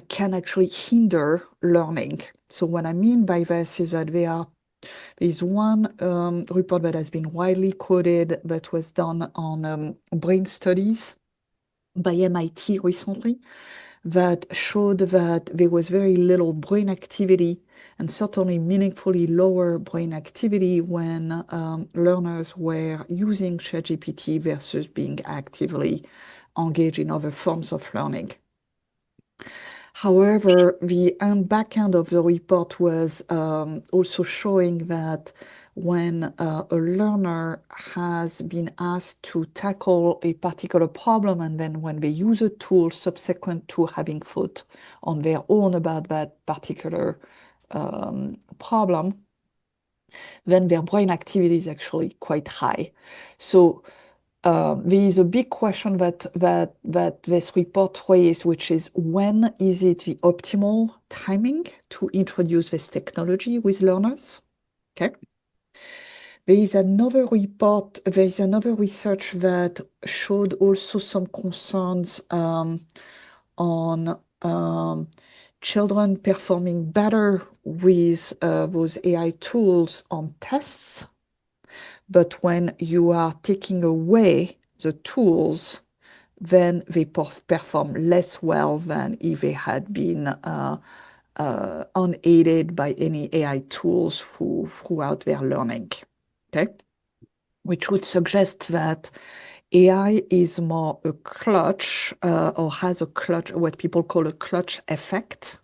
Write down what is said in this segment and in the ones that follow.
can actually hinder learning. So what I mean by this is that there is one report that has been widely quoted that was done on brain studies by MIT recently that showed that there was very little brain activity and certainly meaningfully lower brain activity when learners were using ChatGPT versus being actively engaged in other forms of learning. However, the back end of the report was also showing that when a learner has been asked to tackle a particular problem, and then when they use a tool subsequent to having thought on their own about that particular problem, then their brain activity is actually quite high. So there is a big question that this report raised, which is when is it the optimal timing to introduce this technology with learners? Okay. There is another report, there is another research that showed also some concerns on children performing better with those AI tools on tests. But when you are taking away the tools, then they perform less well than if they had been unaided by any AI tools throughout their learning. Okay? Which would suggest that AI is more a clutch or has a clutch, what people call a clutch effect,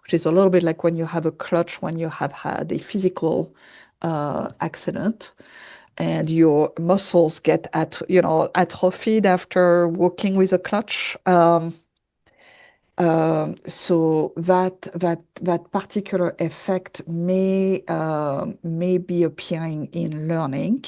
which is a little bit like when you have a clutch when you have had a physical accident and your muscles get atrophied after walking with a clutch. So that particular effect may be appearing in learning.